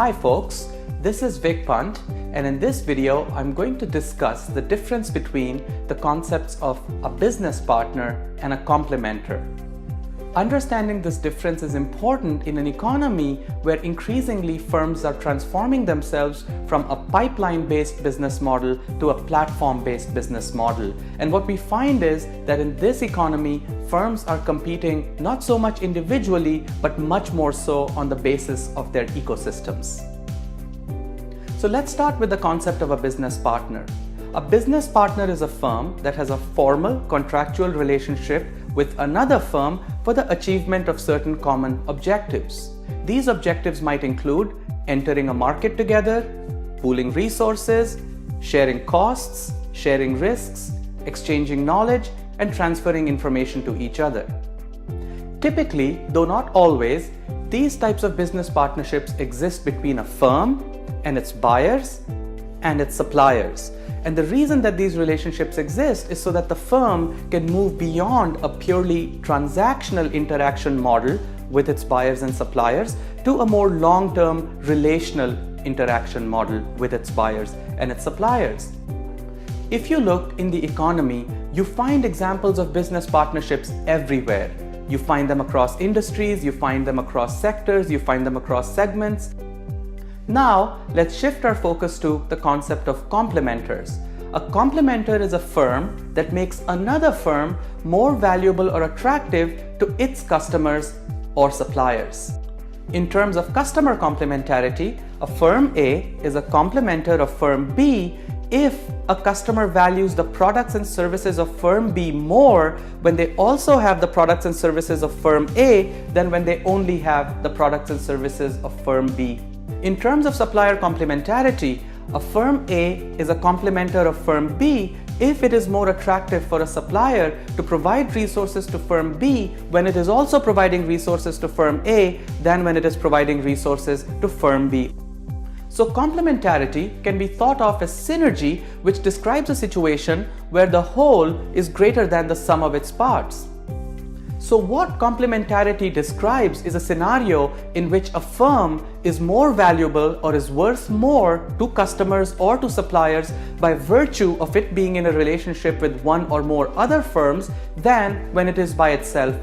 Hi folks, this is Vik Pant, and in this video I'm going to discuss the difference between the concepts of a business partner and a complementer. Understanding this difference is important in an economy where increasingly firms are transforming themselves from a pipeline-based business model to a platform-based business model. And what we find is that in this economy, firms are competing not so much individually, but much more so on the basis of their ecosystems. So let's start with the concept of a business partner. A business partner is a firm that has a formal contractual relationship with another firm for the achievement of certain common objectives. These objectives might include entering a market together, pooling resources, sharing costs, sharing risks, exchanging knowledge, and transferring information to each other. Typically, though not always, these types of business partnerships exist between a firm and its buyers and its suppliers. And the reason that these relationships exist is so that the firm can move beyond a purely transactional interaction model with its buyers and suppliers to a more long-term relational interaction model with its buyers and its suppliers. If you look in the economy, you find examples of business partnerships everywhere. You find them across industries, you find them across sectors, you find them across segments. Now, let's shift our focus to the concept of complementers. A complementer is a firm that makes another firm more valuable or attractive to its customers or suppliers. In terms of customer complementarity, a firm A is a complementer of firm B if a customer values the products and services of firm B more when they also have the products and services of firm A than when they only have the products and services of firm B. In terms of supplier complementarity, a firm A is a complementer of firm B if it is more attractive for a supplier to provide resources to firm B when it is also providing resources to firm A than when it is providing resources to firm B. So complementarity can be thought of as synergy, which describes a situation where the whole is greater than the sum of its parts. So what complementarity describes is a scenario in which a firm is more valuable or is worth more to customers or to suppliers by virtue of it being in a relationship with one or more other firms than when it is by itself.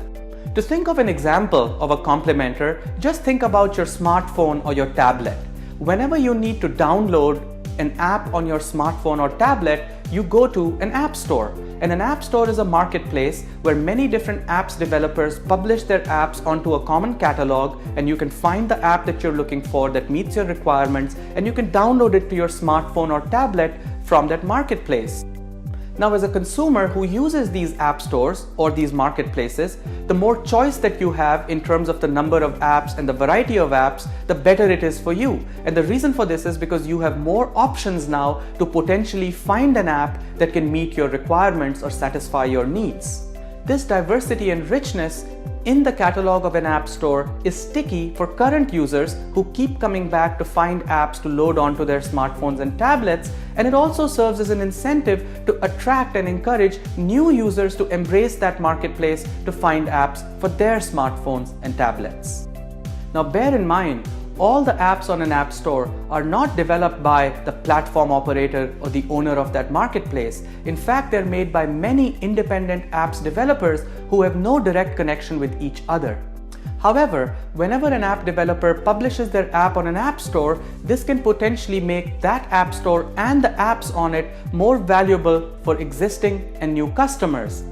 To think of an example of a complementer, just think about your smartphone or your tablet. Whenever you need to download an app on your smartphone or tablet, you go to an app store. And an app store is a marketplace where many different apps developers publish their apps onto a common catalog, and you can find the app that you're looking for that meets your requirements, and you can download it to your smartphone or tablet from that marketplace. Now, as a consumer who uses these app stores or these marketplaces, the more choice that you have in terms of the number of apps and the variety of apps, the better it is for you. And the reason for this is because you have more options now to potentially find an app that can meet your requirements or satisfy your needs. This diversity and richness in the catalog of an app store is sticky for current users who keep coming back to find apps to load onto their smartphones and tablets, and it also serves as an incentive to attract and encourage new users to embrace that marketplace to find apps for their smartphones and tablets. Now bear in mind, all the apps on an app store are not developed by the platform operator or the owner of that marketplace. In fact, they're made by many independent apps developers who have no direct connection with each other. However, whenever an app developer publishes their app on an app store, this can potentially make that app store and the apps on it more valuable for existing and new customers.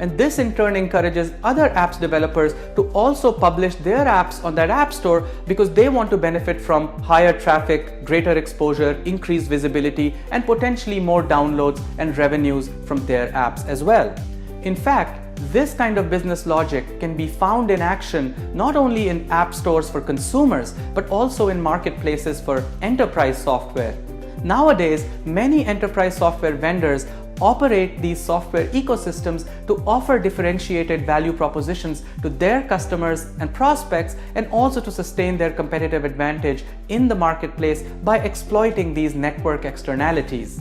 And this in turn encourages other apps developers to also publish their apps on that app store because they want to benefit from higher traffic, greater exposure, increased visibility, and potentially more downloads and revenues from their apps as well. In fact, this kind of business logic can be found in action not only in app stores for consumers, but also in marketplaces for enterprise software. Nowadays, many enterprise software vendors operate these software ecosystems to offer differentiated value propositions to their customers and prospects, and also to sustain their competitive advantage in the marketplace by exploiting these network externalities.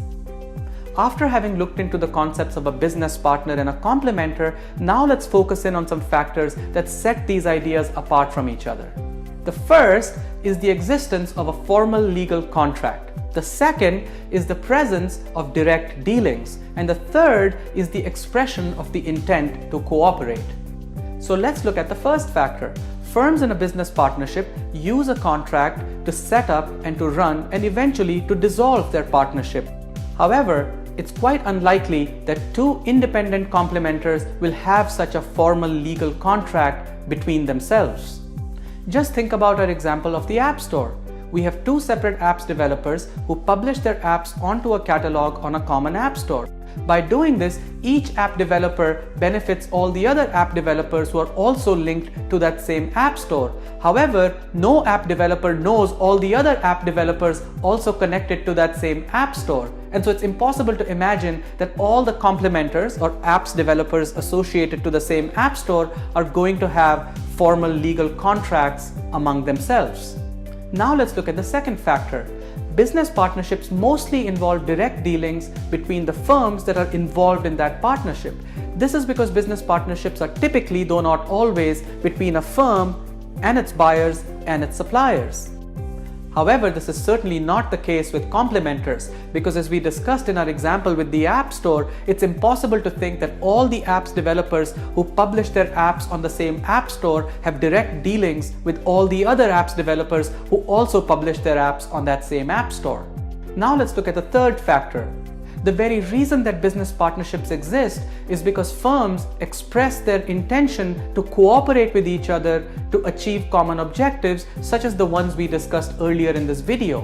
After having looked into the concepts of a business partner and a complementer, now let's focus in on some factors that set these ideas apart from each other. The first is the existence of a formal legal contract. The second is the presence of direct dealings. And the third is the expression of the intent to cooperate. So let's look at the first factor. Firms in a business partnership use a contract to set up and to run and eventually to dissolve their partnership. However, it's quite unlikely that two independent complementors will have such a formal legal contract between themselves. Just think about our example of the App Store. We have two separate apps developers who publish their apps onto a catalog on a common app store. By doing this, each app developer benefits all the other app developers who are also linked to that same app store. However, no app developer knows all the other app developers also connected to that same app store. And so it's impossible to imagine that all the complementors or apps developers associated to the same app store are going to have formal legal contracts among themselves. Now let's look at the second factor. Business partnerships mostly involve direct dealings between the firms that are involved in that partnership. This is because business partnerships are typically, though not always, between a firm and its buyers and its suppliers. However, this is certainly not the case with complementors, because as we discussed in our example with the App Store, it's impossible to think that all the apps developers who publish their apps on the same App Store have direct dealings with all the other apps developers who also publish their apps on that same App Store. Now let's look at the third factor. The very reason that business partnerships exist is because firms express their intention to cooperate with each other to achieve common objectives, such as the ones we discussed earlier in this video.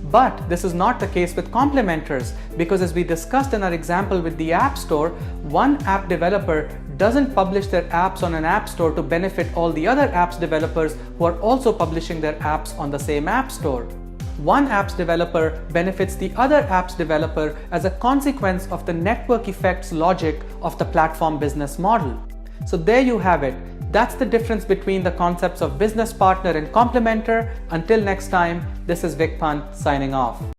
But this is not the case with complementors, because as we discussed in our example with the App Store, one app developer doesn't publish their apps on an app store to benefit all the other apps developers who are also publishing their apps on the same app store. One apps developer benefits the other apps developer as a consequence of the network effects logic of the platform business model. So there you have it. That's the difference between the concepts of business partner and complementer. Until next time, this is Vik Pant signing off.